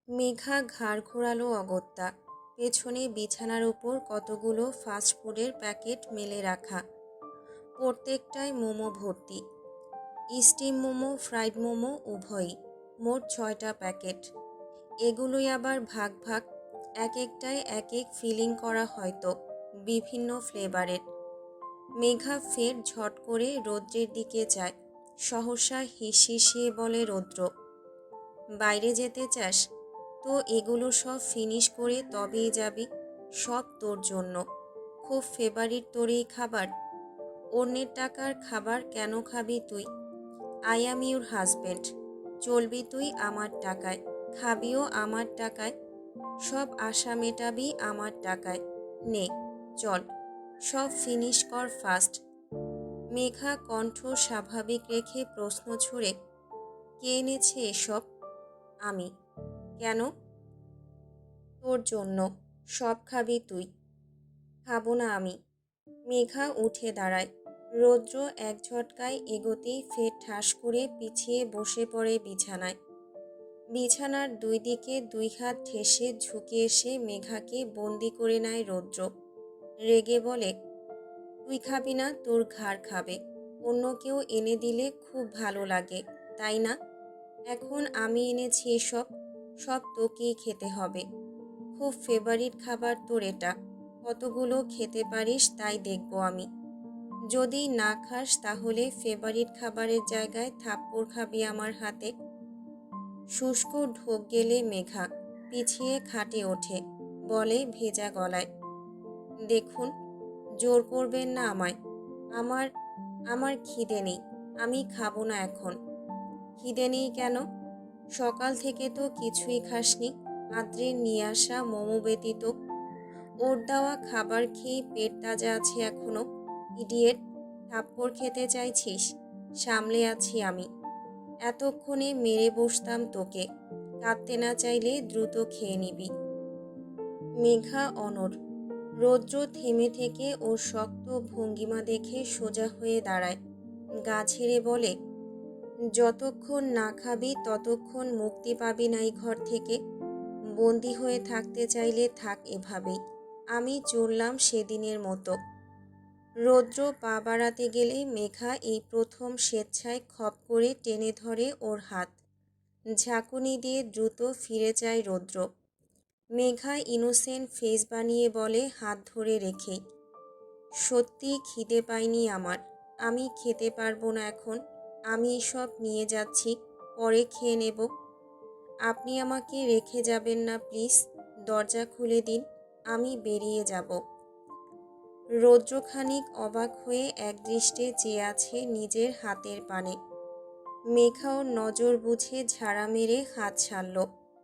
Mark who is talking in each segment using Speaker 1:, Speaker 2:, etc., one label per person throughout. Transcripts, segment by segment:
Speaker 1: মেঘা ঘাড় ঘোরালো অগত্যা। পেছনে বিছানার উপর কতগুলো ফাস্টফুডের প্যাকেট মেলে রাখা, প্রত্যেকটাই মোমো ভর্তি। স্টিম মোমো, ফ্রাইড মোমো উভয়ই। মোট 6টা প্যাকেট। এগুলোই আবার ভাগ ভাগ, এক একটায় এক এক ফিলিং করা, হয়তো বিভিন্ন ফ্লেভারের। মেঘা ফের ঝট করে রৌদ্রের দিকে চায়। সহসা হিসিয়ে বলে, রৌদ্র, বাইরে যেতে চাস? তো এগুলো সব ফিনিশ করে তবেই যাবি। সব তোর জন্য, খুব ফেভারিট তোর এই খাবার। অন্যের টাকার খাবার কেন খাবি তুই? I am your husband. চলবি তুই আমার টাকায়, খাবিও আমার টাকায়, সব আশা মেটাবি আমার টাকায়। নে, চল, সব ফিনিশ কর ফাস্ট। মেঘা কণ্ঠ স্বাভাবিক রেখে প্রশ্ন ছুড়ে, কে এনেছে এসব? আমি। কেন? তোর জন্য। সব খাবি তুই। খাবো না আমি। মেঘা উঠে দাঁড়ায়। রৌদ্র এক ঝটকায় এগোতেই ফের ঠাস করে পিছিয়ে বসে পড়ে বিছানায়। বিছানার দুই দিকে দুই হাত ঠেসে ঝুঁকে এসে মেঘাকে বন্দি করে নেয় রৌদ্র। রেগে বলে, তুই খাবি না? তোর ঘাড় খাবে। অন্য কেউ এনে দিলে খুব ভালো লাগে, তাই না? এখন আমি এনেছি এসব, সব তোকেই খেতে হবে। খুব ফেভারিট খাবার তোর এটা। কতগুলো খেতে পারিস তাই দেখব আমি। যদি না খাস তাহলে ফেভারিট খাবারের জায়গায় থাপ্পড় খাবি আমার হাতে। শুষ্ক ঢোক গেলে মেঘা পিছিয়ে খাটে ওঠে, বলে ভেজা গলায়, দেখুন, জোর করবেন না আমায়। আমার আমার খিদে নেই। আমি খাবো না এখন। খিদে নেই কেন? সকাল থেকে তো কিছুই খাসনি, আদ্রের নিয়ে আসা মোমো ব্যতীত। ওর দেওয়া খাবার খেয়ে পেট তাজা আছে এখনো। ইডিয়েট, থাপ্পড় খেতে চাইছিস? সামলে আছি আমি। এতক্ষণে মেরে বসতাম তোকে। কাঁদতে না চাইলে দ্রুত খেয়ে নিবি। মেঘা অনড়। রৌদ্র থেমে থেকে ওর শক্ত ভঙ্গিমা দেখে সোজা হয়ে দাঁড়ায়। গা ছেড়ে বলে, যতক্ষণ না খাবি ততক্ষণ মুক্তি পাবি না এই ঘর থেকে। বন্দি হয়ে থাকতে চাইলে থাক এভাবেই। আমি চললাম সেদিনের মতো। রৌদ্র পা বাড়াতে গেলেই মেঘা এই প্রথম স্বেচ্ছায় খপ করে টেনে ধরে ওর হাত। ঝাঁকুনি দিয়ে দ্রুত ফিরে যায় রৌদ্র। মেঘা ইনোসেন্ট ফেস বানিয়ে বলে, হাত ধরে রেখেই, সত্যি খিদে পায়নি আমার। আমি খেতে পারবো না এখন। আমি এসব নিয়ে যাচ্ছি, পরে খেয়ে নেব। আপনি আমাকে রেখে যাবেন না প্লিজ। দরজা খুলে দিন, আমি বেরিয়ে যাব। রৌদ্র খানিক অবাক হয়ে একদৃষ্টে চেয়ে আছে নিজের হাতের পানে। মেঘাও নজর বুঝে ঝাড়া মেরে হাত ছাড়ল।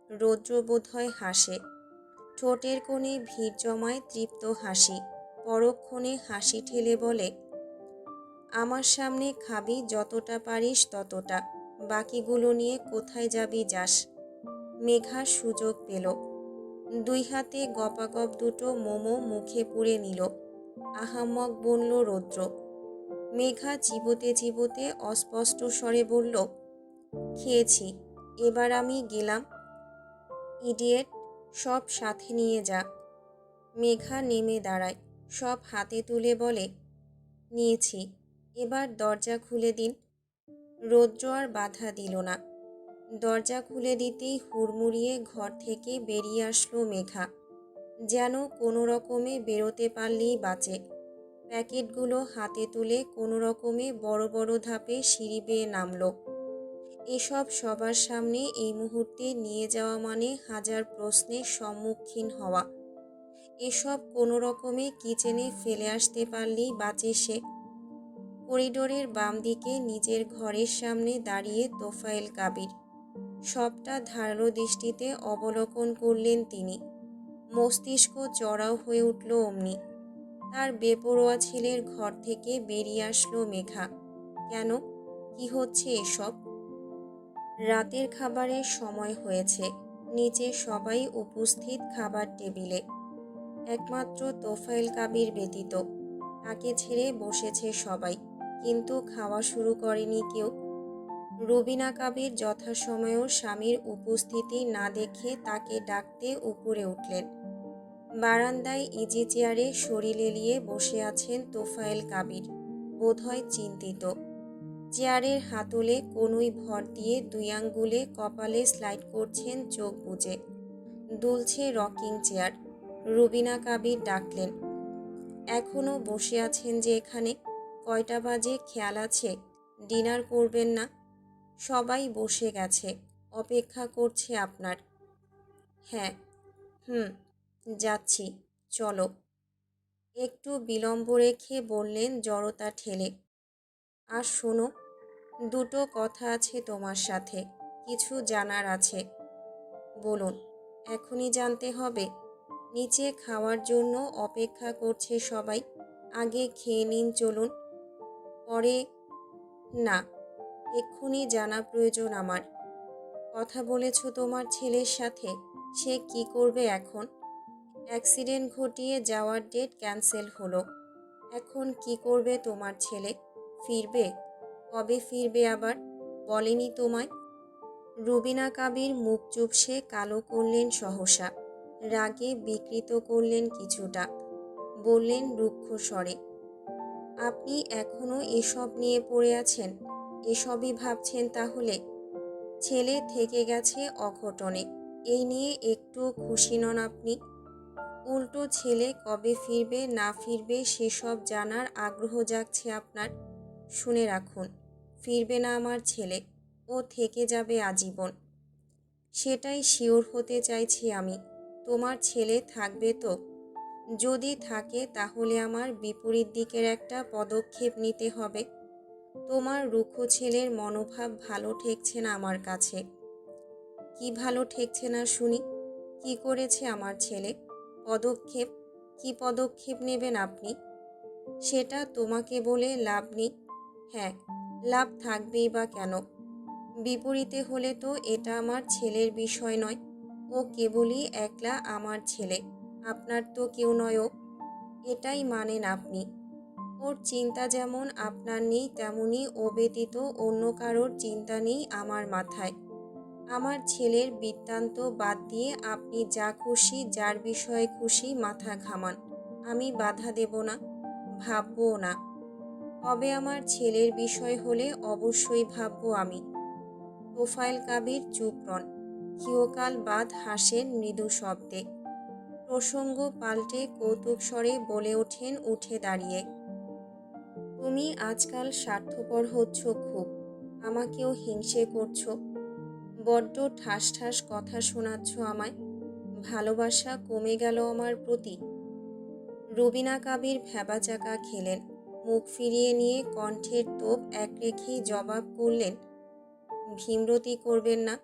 Speaker 1: রৌদ্র বোধহয় হাসে। ঠোঁটের কোণে ভিড় জমায় তৃপ্ত হাসি। পরক্ষণে হাসি ঠেলে বলে, আমার সামনে খাবি যতটা পারিস ততটা। বাকিগুলো নিয়ে কোথায় যাবি যাস। মেঘা সুযোগ পেল। দুই হাতে গপাগপ দুটো মোমো মুখে পুরে নিল। আহাম্মক বলল রৌদ্র। মেঘা চিবোতে চিবোতে অস্পষ্ট স্বরে বলল, খেয়েছি, এবার আমি গেলাম। ইডিয়েট, সব সাথে নিয়ে যা। মেঘা নেমে দাঁড়ায়, সব হাতে তুলে বলে, নিয়েছি, এবার দরজা খুলে দিন। রৌদ্র আর বাধা দিল না। দরজা খুলে দিতেই হুড়মুড়িয়ে ঘর থেকে বেরিয়ে আসলো মেঘা, যেন কোনো রকমে বেরোতে পারলেই বাঁচে। প্যাকেটগুলো হাতে তুলে কোনো রকমে বড় বড় ধাপে সিঁড়ি বেয়ে নামল। এসব সবার সামনে এই মুহূর্তে নিয়ে যাওয়া মানে হাজার প্রশ্নের সম্মুখীন হওয়া। এসব কোনো রকমে কিচেনে ফেলে আসতে পারলেই বাঁচে সে। করিডোরের বাম দিকে নিজের ঘরের সামনে দাঁড়িয়ে তোফায়েল কাবির। সবটা ধারালো দৃষ্টিতে অবলোকন করলেন তিনি। মস্তিষ্ক চড়াও হয়ে উঠল অমনি। তার বেপরোয়া ছেলের ঘর থেকে বেরিয়ে আসলো মেঘা। কেন? কি হচ্ছে এসব? রাতের খাবারের সময় হয়েছে। নিচে সবাই উপস্থিত খাবার টেবিলে, একমাত্র তোফায়েল কাবির ব্যতীত। তাকে ছেড়ে বসেছে সবাই, কিন্তু খাওয়া শুরু করেনি কেউ। রুবিনা কাবির যথাসময়েও স্বামীর উপস্থিতি না দেখে তাকে ডাকতে উপরে উঠলেন। বারান্দায় ইজি চেয়ারে শরীর এলিয়ে বসে আছেন তোফায়েল কাবির, বোধহয় চিন্তিত। চেয়ারের হাতলে কনুই ভর দিয়ে দুই আঙ্গুলে কপালে স্লাইড করছেন চোখ বুজে। দুলছে রকিং চেয়ার। রুবিনা কাবির ডাকলেন, এখনো বসে আছেন যে এখানে? কয়টা বাজে খেয়াল আছে? ডিনার করবেন না? সবাই বসে গেছে, অপেক্ষা করছে আপনার। হ্যাঁ। হুম, যাচ্ছি, চলো। একটু বিলম্ব রেখে বললেন জড়তা ঠেলে, আর শোনো, দুটো কথা আছে তোমার সাথে, কিছু জানার আছে। বলুন, এখনই জানতে হবে? নিচে খাওয়ার জন্য অপেক্ষা করছে সবাই, আগে খেয়ে নিন চলুন। পরে? না, এক্ষুনি জানা প্রয়োজন আমার। কথা বলেছ তোমার ছেলের সাথে? সে কি করবে এখন? অ্যাক্সিডেন্ট ঘটিয়ে যাওয়ার ডেট ক্যান্সেল হলো। এখন কি করবে তোমার ছেলে? ফিরবে? কবে ফিরবে আবার? বলেনি তোমায়? রুবিনা কাবির মুখ চুপসে কালো করলেন সহসা, রাগে বিকৃত করলেন কিছুটা। বললেন রুক্ষ স্বরে, আপনি এখনো এসব নিয়ে পড়ে আছেন? এসবই ভাবছেন তাহলে? ছেলে থেকে গেছে অঘটনে, এই নিয়ে একটু খুশি নন আপনি? উল্টো ছেলে কবে ফিরবে না ফিরবে সেসব জানার আগ্রহ জাগছে আপনার। শুনে রাখুন, ফিরবে না আমার ছেলে, ও থেকে যাবে আজীবন। সেটাই শিওর হতে চাইছি আমি। তোমার ছেলে থাকবে তো? যদি থাকে তাহলে আমার বিপরীত দিকের একটা পদক্ষেপ নিতে হবে। তোমার রুক্ষ ছেলের মনোভাব ভালো ঠেকছে না আমার কাছে। কি ভালো ঠেকছে না শুনি? কি করেছে আমার ছেলে? পদক্ষেপ? কি পদক্ষেপ নেবেন আপনি? সেটা তোমাকে বলে লাভ নেই। হ্যাঁ, লাভ থাকবেই বা কেন? বিপরীতে হলে তো এটা আমার ছেলের বিষয় নয়। ও কেবলই একলা আমার ছেলে, আপনার তো কেউ নয় ও। এটাই মানেন আপনি? ওর চিন্তা যেমন আপনার নেই, তেমনি ও ব্যতীত অন্য কারোর চিন্তা নেই আমার মাথায়। আমার ছেলের বৃত্তান্ত বাদ দিয়ে আপনি যা খুশি যার বিষয়ে খুশি মাথা ঘামান, আমি বাধা দেব না, ভাববও না। তবে আমার ছেলের বিষয় হলে অবশ্যই ভাববো আমি। তোফায়েল কাবির চুপ রন, ক্ষীয়কাল বাদ হাসেন মৃদু শব্দে। প্রসঙ্গ পাল্টে কৌতুক স্বরে বলে ওঠেন উঠে দাঁড়িয়ে, তুমি আজকাল স্বার্থপর হচ্ছ খুব, আমাকেও হিংসে করছো। বড্ড ঠাস ঠাস কথা শোনাচ্ছ আমায়। ভালোবাসা কমে গেল আমার প্রতি? রুবিনা কাবির ভ্যাবাচাকা খেলেন। মুখ ফিরিয়ে নিয়ে কণ্ঠের তোপ এক রেখেই জবাব করলেন, ভীমরতি করবেন না।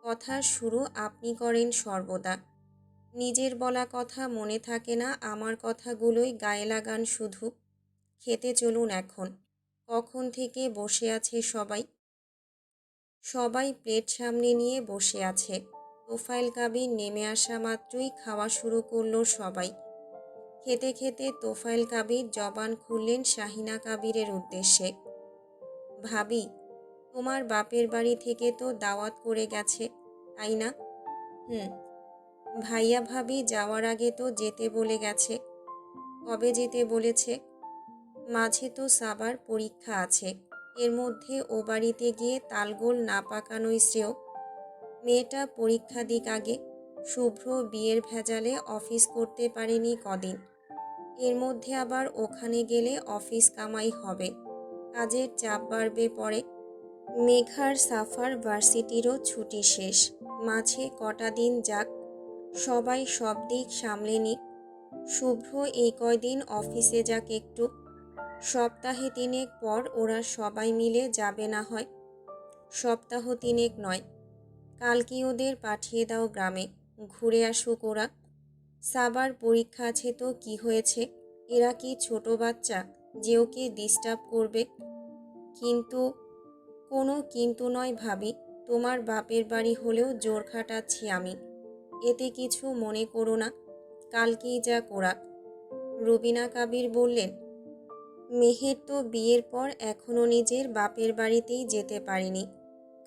Speaker 1: কথার শুরু আপনি করেন সর্বদা। নিজের বলা কথা মনে থাকে না, আমার কথাগুলোই গায়ে লাগান শুধু। খেতে চলুন এখন। কখন থেকে বসে আছে সবাই? সবাই প্লেট সামনে নিয়ে বসে আছে। তোফায়েল কাবির নেমে আসা মাত্রই খাওয়া শুরু করলো সবাই। খেতে খেতে তোফায়েল কাবির জবান খুললেন শাহিনা কাবিরের উদ্দেশ্যে, ভাবি, তোমার বাপের বাড়ি থেকে তো দাওয়াত করে গেছে, তাই না? হুম। ভাইয়া ভাবি যাওয়ার আগে তো যেতে বলে গেছে। কবে যেতে বলেছে? মাঝে তো সাবার পরীক্ষা আছে, এর মধ্যে ও বাড়িতে গিয়ে তালগোল না পাকানোই শ্রেয়। মেয়েটা পরীক্ষা দিক আগে। শুভ্র বিয়ের ভেজালে অফিস করতে পারেনি কদিন, এর মধ্যে আবার ওখানে গেলে অফিস কামাই হবে, কাজের চাপ বাড়বে পরে। মেঘার সাফার ভার্সিটিরও ছুটি শেষ, মাঝে কটা দিন যাক, সবাই সব দিক সামলে নিক। শুভ্র এই কয়দিন অফিসে যাক একটু, সপ্তাহে 3 পর ওরা সবাই মিলে যাবে না হয়। সপ্তাহ 3 নয়, কালকে ওদের পাঠিয়ে দাও গ্রামে, ঘুরে আসুক ওরা। সাবার পরীক্ষা আছে তো কি হয়েছে, এরা কি ছোট বাচ্চা যে ওকে ডিস্টার্ব করবে? কিন্তু? কোনো কিন্তু নয় ভাবি, তোমার বাপের বাড়ি হলেও জোর খাটাচ্ছি আমি, এতে কিছু মনে করো না, কালকেই যা করা। রুবিনা কাবির বললেন, মেহের তো বিয়ের পর এখনও নিজের বাপের বাড়িতেই যেতে পারেনি,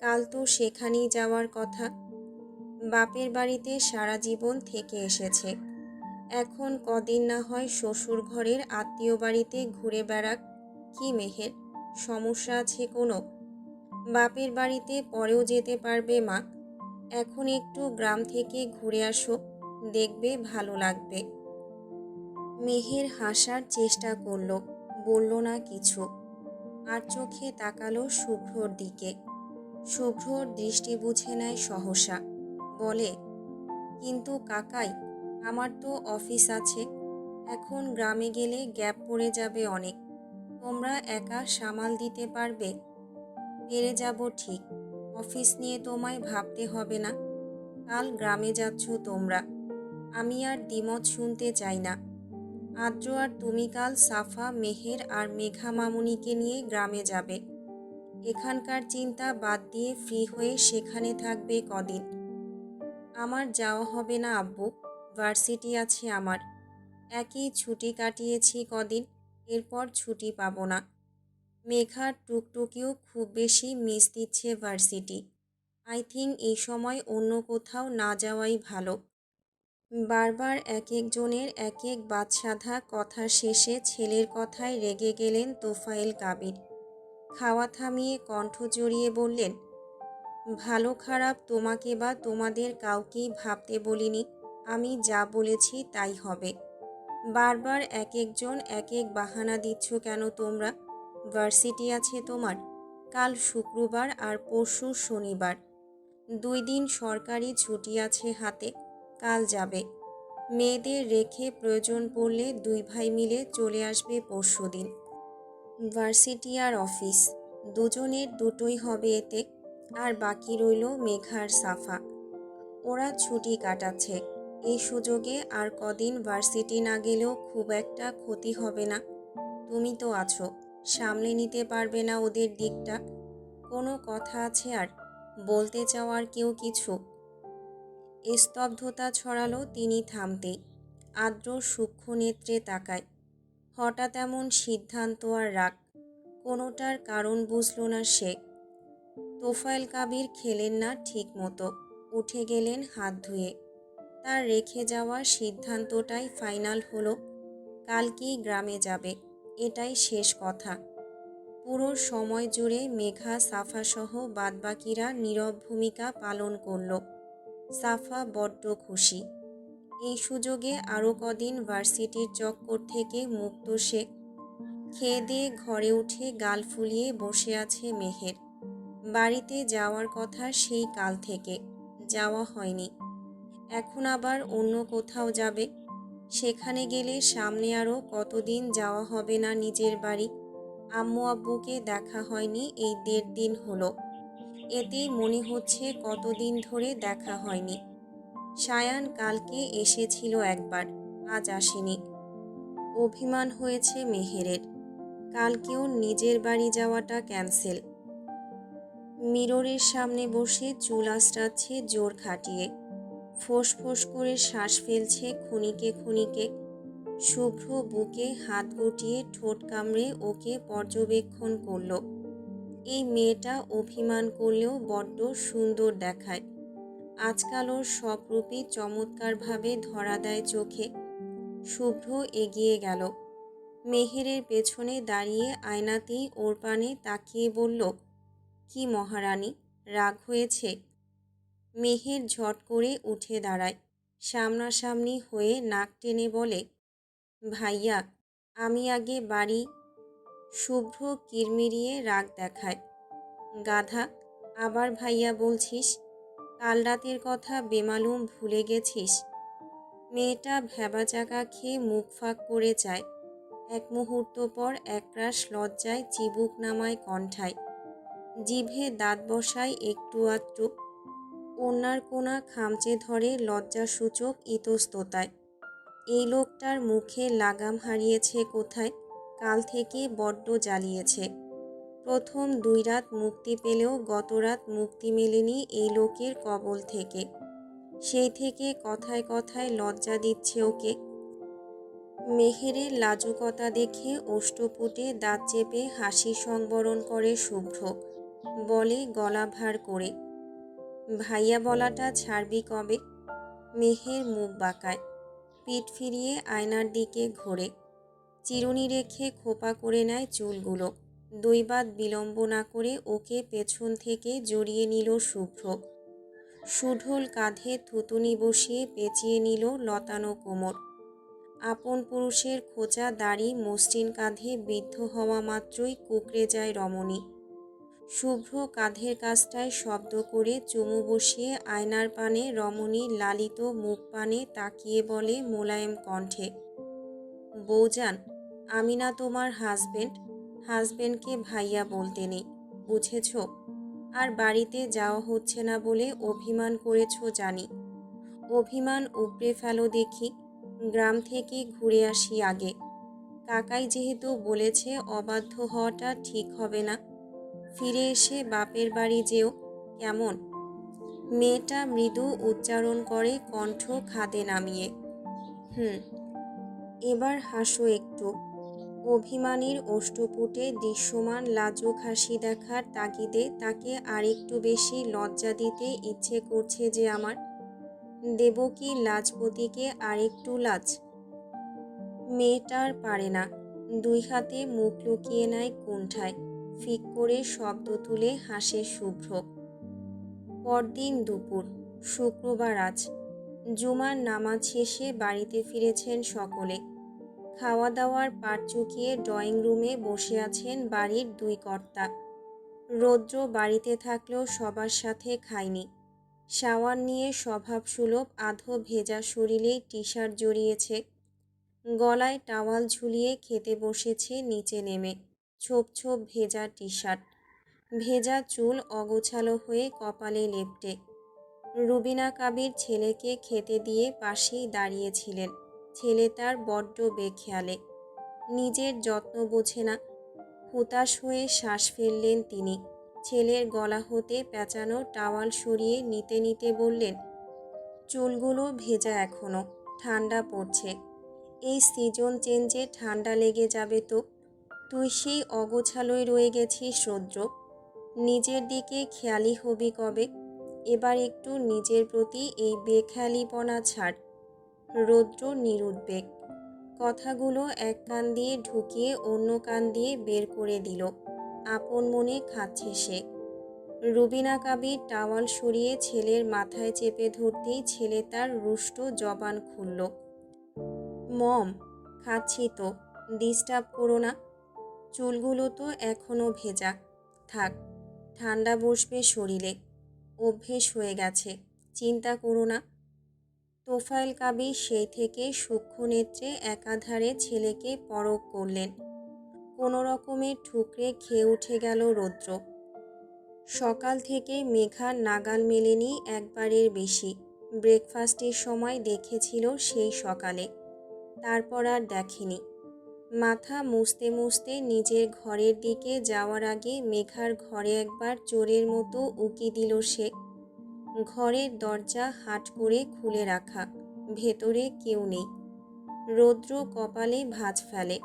Speaker 1: কাল তো সেখানেই যাওয়ার কথা। বাপের বাড়িতে সারা জীবন থেকে এসেছে, এখন কদিন না হয় শ্বশুর ঘরের আত্মীয় বাড়িতে ঘুরে বেড়াক। কি মেহের, সমস্যা আছে কোনো? বাপের বাড়িতে পরেও যেতে পারবে মা। এখন একটু গ্রাম থেকে ঘুরে আসো, দেখবে ভালো লাগবে। মেহের হাসার চেষ্টা করল, বলল না কিছু। আর চোখে তাকালো শুভ্রর দিকে। শুভ্রর দৃষ্টি বুঝে নেয় সহসা, বলে, কিন্তু কাকাই, আমার তো অফিস আছে, এখন গ্রামে গেলে গ্যাপ পড়ে যাবে অনেক। তোমরা একা সামাল দিতে পারবে? পেরে যাব ঠিক, অফিস নিয়ে তোমায় ভাবতে হবে না। কাল গ্রামে যাচ্ছ তোমরা, আমি আর দ্বিমত শুনতে চাই না। আদ্র আর তুমি কাল সাফা, মেহের আর মেঘা মামুনিকে নিয়ে গ্রামে যাবে। এখানকার চিন্তা বাদ দিয়ে ফ্রি হয়ে সেখানে থাকবে কদিন। আমার যাওয়া হবে না আব্বু, ভার্সিটি আছে আমার। একই ছুটি কাটিয়েছি কদিন, এরপর ছুটি পাবো না। মেঘার টুকটুকিও খুব বেশি মিস দিচ্ছে ভার্সিটি। আই থিঙ্ক এই সময় অন্য কোথাও না যাওয়াই ভালো। বারবার এক একজনের এক এক বাদসাধা কথা শেষে ছেলের কথায় রেগে গেলেন তোফায়েল কাবির। খাওয়া থামিয়ে কণ্ঠ জড়িয়ে বললেন, ভালো খারাপ তোমাকে বা তোমাদের কাউকেই ভাবতে বলিনি, আমি যা বলেছি তাই হবে। বারবার এক একজন এক এক বাহানা দিচ্ছ কেন তোমরা? ভার্সিটি আছে তোমার, কাল শুক্রবার আর পরশু শনিবার, 2 দিন সরকারি ছুটি আছে হাতে, কাল যাবে। মেয়েদের রেখে প্রয়োজন পড়লে 2 ভাই মিলে চলে আসবে পরশুদিন। ভার্সিটি আর অফিস দুজনের দুটোই হবে এতে। আর বাকি রইল মেঘা আর সাফা, ওরা ছুটি কাটাচ্ছে। এই সুযোগে আর কদিন ভার্সিটি না গেলেও খুব একটা ক্ষতি হবে না। তুমি তো আছো, সামলে নিতে পারবে না ওদের দিকটা? কোনো কথা আছে আর? বলতে চাওয়ার কেউ কিছু? স্তব্ধতা ছড়ালো তিনি থামতেই। আদ্র সূক্ষ্ম নেত্রে তাকায়। হঠাৎ এমন সিদ্ধান্ত আর রাগ, কোনোটার কারণ বুঝল না সে। তোফায়েল কাবির খেলেন না ঠিক মতো, উঠে গেলেন হাত ধুয়ে। তার রেখে যাওয়ার সিদ্ধান্তটাই ফাইনাল হলো। কালকেই গ্রামে যাবে, এটাই শেষ কথা। পুরো সময় জুড়ে মেঘা, সাফা সহ বাদবাকিরা নীরব ভূমিকা পালন করল। সাফা বড্ড খুশি। এই সুযোগে আরও কদিন ভার্সিটির চক্কর থেকে মুক্ত সে। খেয়ে দিয়ে ঘরে উঠে গাল ফুলিয়ে বসে আছে মেহের। বাড়িতে যাওয়ার কথা সেই কাল থেকে, যাওয়া হয়নি। এখন আবার অন্য কোথাও যাবে। সেখানে গেলে সামনে আরও কতদিন যাওয়া হবে না নিজের বাড়ি। আম্মু আব্বুকে দেখা হয়নি এই 1.5 দিন হলো। এতেই মনে হচ্ছে কতদিন ধরে দেখা হয়নি। সায়ান কালকে এসেছিল একবার, আজ আসেনি। অভিমান হয়েছে মেহেরের। কালকেও নিজের বাড়ি যাওয়াটা ক্যান্সেল। মিররের সামনে বসে চুল আঁচড়াচ্ছে জোর খাটিয়ে। ফোঁস করে শ্বাস ফেলছে ক্ষণিকে ক্ষণিকে। শুভ্র বুকে হাত গুটিয়ে ঠোঁট কামড়ে ওকে পর্যবেক্ষণ করল। এই মেয়েটা অভিমান করলেও বড্ড সুন্দর দেখায়। আজকাল ওর সব রূপই চমৎকারভাবে ধরা দেয় চোখে। শুভ্র এগিয়ে গেল। মেহেরের পেছনে দাঁড়িয়ে আয়নাতেই ওর পানে তাকিয়ে বলল, কি মহারানী, রাগ হয়েছে? মেহের ঝট করে উঠে দাঁড়ায়, সামনাসামনি হয়ে নাক টেনে বলে, ভাইয়া, আমি আগে বাড়ি। শুভ্র কিরমিরিয়ে রাগ দেখায়। গাধা, আবার ভাইয়া বলছিস? কাল রাতের কথা বেমালুম ভুলে গেছিস? মেয়েটা ভ্যাবাচাকা খেয়ে মুখ ফাঁক করে চায়। এক মুহূর্ত পর একরাশ লজ্জায় চিবুক নামায় কণ্ঠায়। জিভে দাঁত বসায় একটু আধটু। ওড়নার কোনা খামচে ধরে লজ্জাসূচক ইতস্ততায়। এই লোকটার মুখে লাগাম হারিয়েছে কোথায়? কাল থেকে বড্ড জ্বালিয়েছে। প্রথম 2 রাত মুক্তি পেলেও গত রাত মুক্তি মেলেনি এই লোকের কবল থেকে। সেই থেকে কথায় কথায় লজ্জা দিচ্ছে ওকে। মেহেরের লাজুকতা দেখে ওষ্ঠপুটে দাঁত চেপে হাসি সংবরণ করে শুভ্র। বলে গলা ভার করে। ভাইয়া বলাটা ছাড়বি কবে? মেহের মুখ বাঁকায়, পিঠ ফিরিয়ে আয়নার দিকে ঘোরে। চিরুনি রেখে খোপা করে নেয় চুলগুলো। দৈবাত বিলম্ব না করে ওকে পেছন থেকে জড়িয়ে নিল শুভ্র। সুঢল কাঁধে থুতুনি বসিয়ে পেঁচিয়ে নিল লতানো কোমর। আপন পুরুষের খোঁচা দাড়ি মসৃণ কাঁধে বিদ্ধ হওয়া মাত্রই কুঁকড়ে যায় রমণী। শুভ্র কাঁধের কাছটায় শব্দ করে চুমু বসিয়ে আয়নার পানে রমণীর লালিত মুখ পানে তাকিয়ে বলে মোলায়েম কণ্ঠে, বউজান, আমি না তোমার হাজবেন্ড। হাজবেন্ডকে ভাইয়া বলতে নেই, বুঝেছ? আর বাড়িতে যাওয়া হচ্ছে না বলে অভিমান করেছ জানি। অভিমান উপড়ে ফেলো দেখি। গ্রাম থেকে ঘুরে আসি আগে। কাকাই যেহেতু বলেছে অবাধ্য হওয়াটা ঠিক হবে না, ফিরে এসে বাপের বাড়ি যেও, কেমন? মেয়েটা মৃদু উচ্চারণ করে কণ্ঠ খাদে নামিয়ে। হুম। এবার হাসো একটু। অভিমানীর ওষ্ঠপুটে দৃশ্যমান লাজুক হাসি দেখার তাগিদে তাকে আরেকটু বেশি লজ্জা দিতে ইচ্ছে করছে যে আমার। দেব কি লাজপতিকে আরেকটু লাজ? মেয়েটার পারে না। দুই হাতে মুখ লুকিয়ে নেয় কুণ্ঠায়। ফিক করে শব্দ তুলে হাসে শুভ্র। পরদিন দুপুর, শুক্রবার আজ। জুমার নামাজ শেষে বাড়িতে ফিরেছেন সকলে। খাওয়া দাওয়ার পাট চুকিয়ে ড্রয়িং রুমে বসে আছেন বাড়ির দুই কর্তা। রৌদ্র বাড়িতে থাকলেও সবার সাথে খায়নি। শাওয়ার নিয়ে স্বভাবসুলভ আধো ভেজা শরীরেই টি শার্ট জড়িয়েছে। গলায় টাওয়াল ঝুলিয়ে খেতে বসেছে নিচে নেমে। ছোপ ছোপ ভেজা টি শার্ট, ভেজা চুল অগোছালো হয়ে কপালে লেপ্টে। রুবিনা কাবির ছেলেকে খেতে দিয়ে পাশেই দাঁড়িয়েছিলেন। ছেলে তার বড্ড বেখেয়ালে, নিজের যত্ন বোঝে না। হুতাশ হয়ে শ্বাস ফেললেন তিনি। ছেলের গলা হতে পেঁচানো টাওয়াল সরিয়ে নিতে নিতে বললেন, চুলগুলো ভেজা এখনো, ঠান্ডা পড়ছে। এই সিজন চেঞ্জে ঠান্ডা লেগে যাবে তো। তুই সেই অগোছালোই রয়ে গেছিস রৌদ্র। নিজের দিকে খেয়ালি হবি কবে? এবার একটু নিজের প্রতি এই বেখেয়ালিপনা ছাড়। রৌদ্র নিরুদ্বেগ। কথাগুলো এক কান দিয়ে ঢুকিয়ে অন্য কান দিয়ে বের করে দিল। আপন মনে খাচ্ছে সে। রুবিনা কাবির টাওয়াল সরিয়ে ছেলের মাথায় চেপে ধরতেই ছেলে তার রুষ্ট জবান খুলল, মম, খাচ্ছি তো, ডিস্টার্ব করো না। চুলগুলো তো এখনো ভেজা, থাক, ঠান্ডা বসবে শরীরে, অভ্যেস হয়ে গেছে, চিন্তা করো না। তোফায়েল কাবির সেই থেকে সূক্ষ্ম নেত্রে একাধারে ছেলেকে পরখ করলেন। কোনো রকমে ঠুকরে খেয়ে উঠে গেল রৌদ্র। সকাল থেকে মেঘার নাগাল মেলেনি একবারের বেশি। ব্রেকফাস্টের সময় দেখেছিল সেই সকালে, তারপর আর দেখেনি। মাথা মুছতে মুছতে নিজের ঘরের দিকে যাওয়ার আগে মেঘার ঘরে একবার চোরের মতো উকি দিল সে। ঘরের দরজা হাট করে খুলে রাখা, ভেতরে কেউ নেই। রৌদ্র কপালে ভাঁজ ফেলে।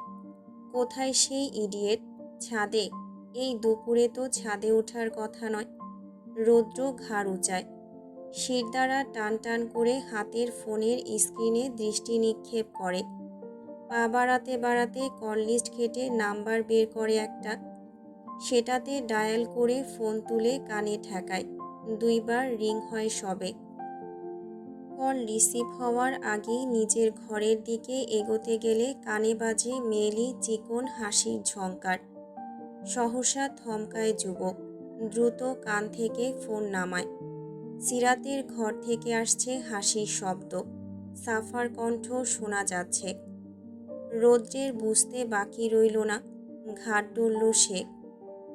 Speaker 1: কোথায় সেই ইডিয়েট? ছাদে? এই দুপুরে তো ছাদে ওঠার কথা নয়। রৌদ্র ঘাড় উঁচায়, শিরদাঁড়া টান টান করে হাতের ফোনের স্ক্রিনে দৃষ্টি নিক্ষেপ করে। পা বাড়াতে বাড়াতে কল লিস্ট ঘেটে নাম্বার বের করে একটা। সেটাতে ডায়াল করে ফোন তুলে কানে ঠেকায়। দুইবার রিং হয় সবে। কল রিসিভ হওয়ার আগেই নিজের ঘরের দিকে এগোতে গেলে কানে বাজে মেয়েলি চিকন হাসির ঝংকার। সহসা থমকায় যুবক, দ্রুত কান থেকে ফোন নামায়। সিরাতের ঘর থেকে আসছে হাসির শব্দ, সাফার কণ্ঠ শোনা যাচ্ছে। রৌদ্রের বুঝতে বাকি রইল না, ঘাট ডলল সে।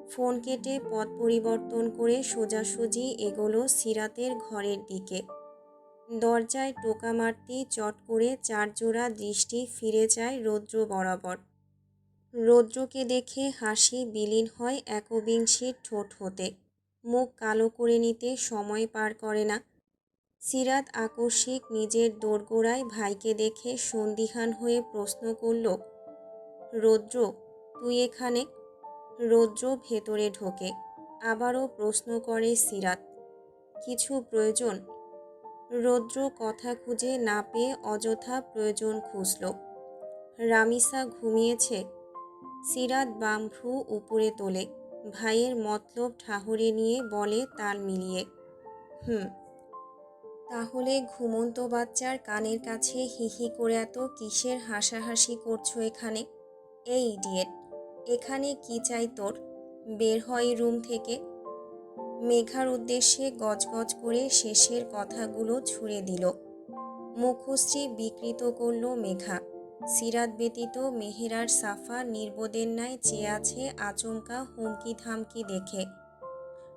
Speaker 1: ফোন কেটে পথ পরিবর্তন করে সোজাসুজি এগোলো সিরাতের ঘরের দিকে। দরজায় টোকা মারতেই চট করে চারজোড়া দৃষ্টি ফিরে যায় রৌদ্র বরাবর। রৌদ্রকে দেখে হাসি বিলীন হয় একবিংশীর ঠোঁট হতে। মুখ কালো করে নিতে সময় পার করে না। সিরাত আকস্মিক নিজের দোরগোড়ায় ভাইকে দেখে সন্দিহান হয়ে প্রশ্ন করল, রৌদ্র, তুই এখানে? রৌদ্র ভেতরে ঢোকে। আবারও প্রশ্ন করে সিরাত, কিছু প্রয়োজন? রৌদ্র কথা খুঁজে না পেয়ে অযথা প্রয়োজন খুঁজল। রামিসা ঘুমিয়েছে? সিরাত বাম ভ্রু উপরে তোলে, ভাইয়ের মতলব ঠাহরে নিয়ে বলে তাল মিলিয়ে, হুম। তাহলে ঘুমন্ত বাচ্চার কানের কাছে হিহি করে এত কিসের হাসাহাসি করছো এখানে? এই ইডিয়েট, এখানে কি চাই তোর? বের হয় রুম থেকে। মেঘার উদ্দেশ্যে গজগজ করে শেষের কথাগুলো ছুঁড়ে দিল। মুখশ্রী বিকৃত করল মেঘা। সিরাত ব্যতীত মেহেরার সাফা নির্বোধের ন্যায় চেয়ে আছে আচমকা হুমকি থামকি দেখে।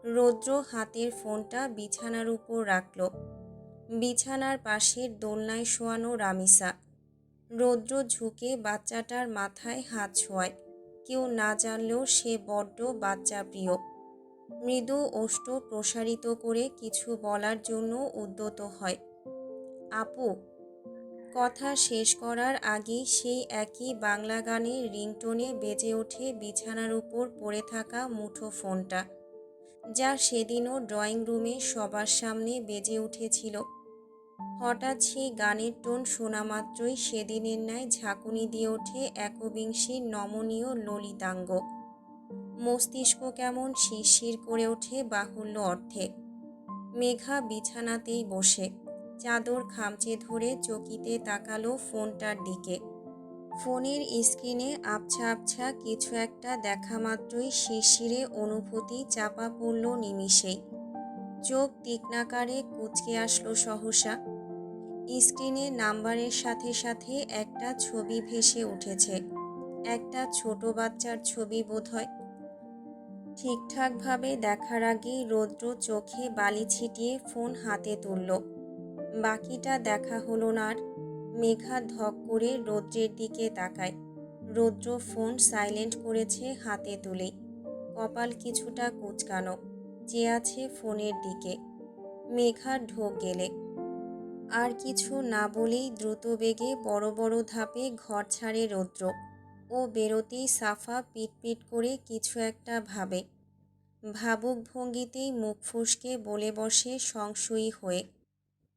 Speaker 1: রৌদ্র হাতের ফোনটা বিছানার উপর রাখল। বিছানার পাশের দোলনায় শোয়ানো রামিসা। রৌদ্র ঝুঁকে বাচ্চাটার মাথায় হাত ছোঁয়ায়। কেউ না জানলেও সে বড্ড বাচ্চা প্রিয়। মৃদু ওষ্ঠ প্রসারিত করে কিছু বলার জন্য উদ্যত হয়। আপু। কথা শেষ করার আগেই সেই একই বাংলা গানের রিংটোনে বেজে ওঠে বিছানার উপর পড়ে থাকা মুঠো ফোনটা, যা সেদিনও ড্রয়িং রুমে সবার সামনে বেজে উঠেছিল। হঠাৎ সেই গানের টোন শোনা মাত্রই সেদিনের ন্যায় ঝাঁকুনি দিয়ে ওঠে একবিংশীর নমনীয় ললিতাঙ্গ। মস্তিষ্ক কেমন শিরশির করে ওঠে বাহুল্য অর্থে। মেঘা বিছানাতেই বসে চাদর খামচে ধরে চকিতে তাকালো ফোনটার দিকে। ফোনের স্ক্রিনে আবছা আবছা কিছু একটা দেখা মাত্রই শিরশিরে অনুভূতি চাপা পড়ল নিমিষেই। চোখ তীক্ষ্ণাকারে কুঁচকে আসলো সহসা। স্ক্রিনে নাম্বারের সাথে সাথে একটা ছবি ভেসে উঠেছে। একটা ছোট বাচ্চার ছবি বোধহয়। ঠিকঠাকভাবে দেখার আগেই রৌদ্র চোখে বালি ছিটিয়ে ফোন হাতে তুলল। বাকিটা দেখা হলো না আর। মেঘা ধক করে রৌদ্রের দিকে তাকায়। রৌদ্র ফোন সাইলেন্ট করেছে হাতে তুলেই। কপাল কিছুটা কুঁচকানো, চেয়ে আছে ফোনের দিকে। মেঘার ঢোক গেলে। আর কিছু না বলেই দ্রুত বেগে বড় বড় ধাপে ঘর ছাড়ে রৌদ্র। ও বেরোতেই সাফা পিটপিট করে কিছু একটা ভাবে। ভাবুক ভঙ্গিতেই মুখ ফুঁসকে বলে বসে সংশয়ী হয়ে,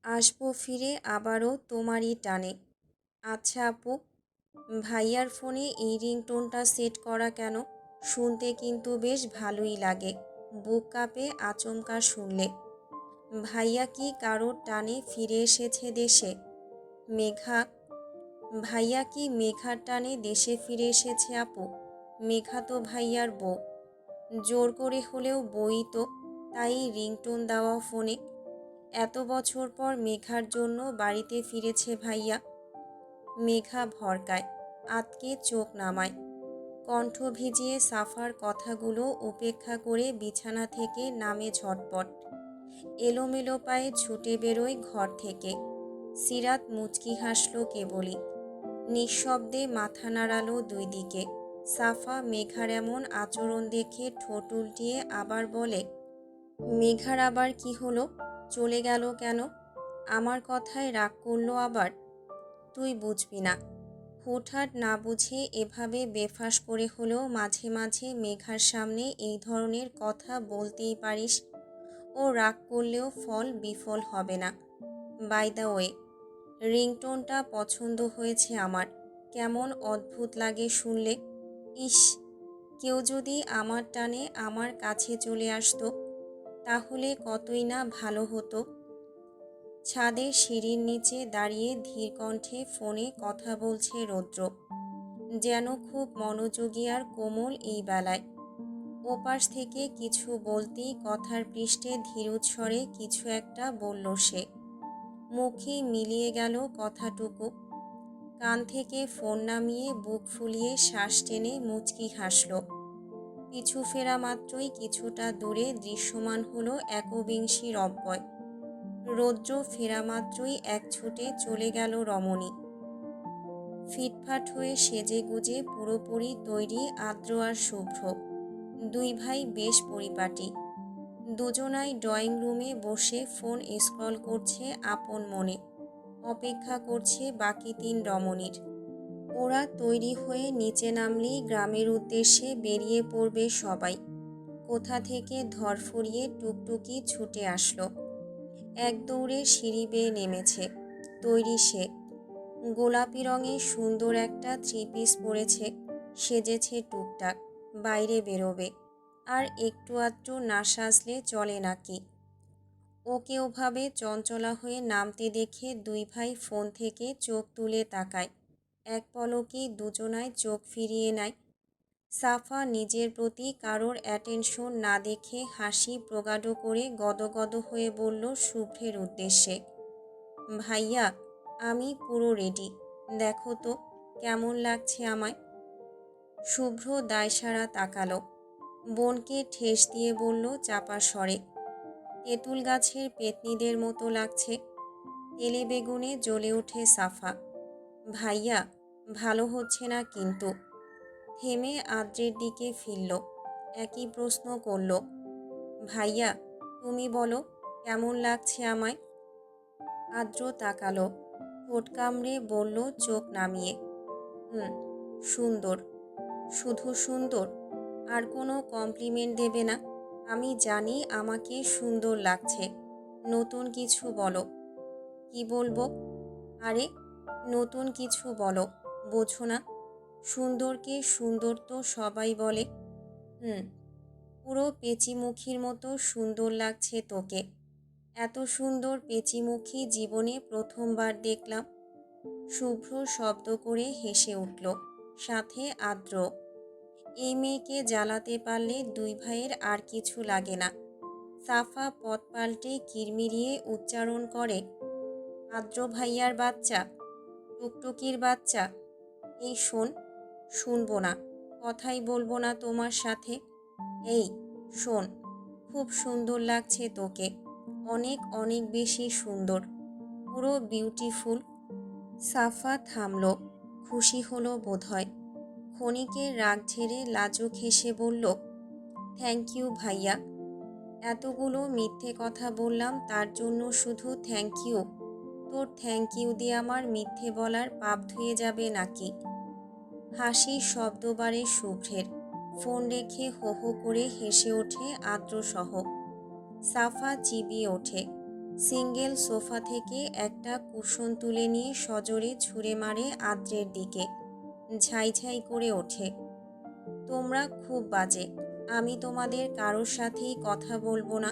Speaker 1: আসবো ফিরে আবারও তোমারই টানে। আচ্ছা আপু, ভাইয়ার ফোনে এই রিংটোনটা সেট করা কেন? শুনতে কিন্তু বেশ ভালোই লাগে। বুক কাঁপে আচমকা শুনলে। ভাইয়া কি কারোর টানে ফিরে এসেছে দেশে? মেঘা। ভাইয়া কি মেঘার টানে দেশে ফিরে এসেছে আপু? মেঘা তো ভাইয়ার বউ। জোর করে হলেও বই তো, তাই রিংটোন দেওয়া ফোনে। এত বছর পর মেঘার জন্য বাড়িতে ফিরেছে ভাইয়া। মেঘা ভরকায়, আতকে চোখ নামায়। কণ্ঠ ভিজিয়ে সাফার কথাগুলো উপেক্ষা করে বিছানা থেকে নামে ঝটপট। এলোমেলো পায়ে ছুটে বেরোয় ঘর থেকে। সিরাত মুচকি হাসল কেবলই। নিঃশব্দে মাথা নাড়ালো দুই দিকে। সাফা মেঘার এমন আচরণ দেখে ঠোঁট উল্টিয়ে আবার বলে, মেঘার আবার কি হলো? চলে গেল কেন? আমার কথায় রাগ করলো আবার? তুই বুঝবি না। হুটহাট না বুঝে এভাবে বেফাঁস করে হলেও মাঝে মাঝে মেঘার সামনে এই ধরনের কথা বলতেই পারিস। ও রাগ করলেও ফল বিফল হবে না। বাই দ্য ওয়ে, রিংটোনটা পছন্দ হয়েছে আমার। কেমন অদ্ভুত লাগে শুনলে। ইস, কেউ যদি আমার টানে আমার কাছে চলে আসতো, তাহলে কতই না ভালো হতো। ছাদের সিঁড়ির নিচে দাঁড়িয়ে ধীর কণ্ঠে ফোনে কথা বলছে রৌদ্র, যেন খুব মনোযোগী আর কোমল এই বেলায়। ওপাশ থেকে কিছু বলতেই কথার পৃষ্ঠে ধীরুৎস্বরে কিছু একটা বলল সে। মুখে মিলিয়ে গেল কথাটুকু। কান থেকে ফোন নামিয়ে বুক ফুলিয়ে শ্বাস টেনে মুচকি হাসল। পিছু ফেরা মাত্রই কিছুটা দূরে দৃশ্যমান হলো একবিংশীর অব্যয়। রৌদ্র ফেরা মাত্রই এক ছুটে চলে গেল রমণী। ফিটফাট হয়ে সেজে গুজে পুরোপুরি তৈরি আদ্র আর শুভ্র। দুই ভাই বেশ পরিপাটি। দুজনাই ড্রয়িং রুমে বসে ফোন স্ক্রল করছে আপন মনে। অপেক্ষা করছে বাকি তিন রমণীর। ওরা তৈরি হয়ে নিচে নামলেই গ্রামের উদ্দেশ্যে বেরিয়ে পড়বে সবাই। কোথা থেকে ধরফরিয়ে টুকটুকি ছুটে আসলো। এক দৌড়ে সিঁড়ি বেয়ে নেমেছে। তৈরি সে। গোলাপি রঙের সুন্দর একটা থ্রি পিস পরেছে, সেজেছে টুকটাক, বাইরে বেরোবে। আর একটু আধটু না সাজলে চলে নাকি। ওকে ওভাবে চঞ্চলা হয়ে নামতে দেখে দুই ভাই ফোন থেকে চোখ তুলে তাকায়। এক পলকেই দুজনায় চোখ ফিরিয়ে নেয়। সাফা নিজের প্রতি কারোর অ্যাটেনশন না দেখে হাসি প্রগাঢ় করে গদগদ হয়ে বলল শুভ্রের উদ্দেশ্যে, ভাইয়া, আমি পুরো রেডি, দেখো তো কেমন লাগছে আমায়। শুভ্র দায়সারা তাকালো। বোনকে ঠেস দিয়ে বলল চাপা স্বরে, তেঁতুল গাছের পেতনিদের মতো লাগছে। তেলে বেগুনে জ্বলে ওঠে সাফা। ভাইয়া, ভালো হচ্ছে না কিন্তু। থেমে আদ্রের দিকে ফিরল। একই প্রশ্ন করল, ভাইয়া, তুমি বলো কেমন লাগছে আমায়। আদ্র তাকালো, ঠোঁট কামড়ে বলল চোখ নামিয়ে, সুন্দর। শুধু সুন্দর? আর কোনো কমপ্লিমেন্ট দেবে না? আমি জানি আমাকে সুন্দর লাগছে, নতুন কিছু বলো। কি বলবো? আরে, নতুন কিছু বলো, বোঝো না? সুন্দরকে সুন্দর তো সবাই বলে। পুরো পেচিমুখির মতো সুন্দর লাগছে তোকে। এত সুন্দর পেচিমুখী জীবনে প্রথমবার দেখলাম। শুভ্র শব্দ করে হেসে উঠল, সাথে আদ্র। এই মেয়েকে জ্বালাতে পারলে দুই ভাইয়ের আর কিছু লাগে না। সাফা পথ পাল্টে কিরমিরিয়ে উচ্চারণ করে, আদ্র ভাইয়ার বাচ্চা, টুকটুকির বাচ্চা। এই শোন, শুনবো না, কথাই বলবো না তোমার সাথে। এই শোন, খুব সুন্দর লাগছে তোকে, অনেক অনেক বেশি সুন্দর, পুরো বিউটিফুল। সাফা থামল, খুশি হলো বোধহয়। ক্ষণিকের রাগ ঝেড়ে লাজুক হেসে বলল, থ্যাংক ইউ ভাইয়া। এতগুলো মিথ্যে কথা বললাম তার জন্য শুধু থ্যাংক ইউ? তোর থ্যাংক ইউ দিয়ে আমার মিথ্যে বলার পাপ ধুয়ে যাবে নাকি? হাসির শব্দ বাড়ে শুভ্রের। ফোন রেখে হো হো করে হেসে ওঠে আদ্রসহ। সাফা চিবিয়ে ওঠে। সিঙ্গেল সোফা থেকে একটা কুশন তুলে নিয়ে সজোরে ছুঁড়ে মারে আদ্রের দিকে। ঝাই করে ওঠে, তোমরা খুব বাজে, আমি তোমাদের কারোর সাথেই কথা বলবো না।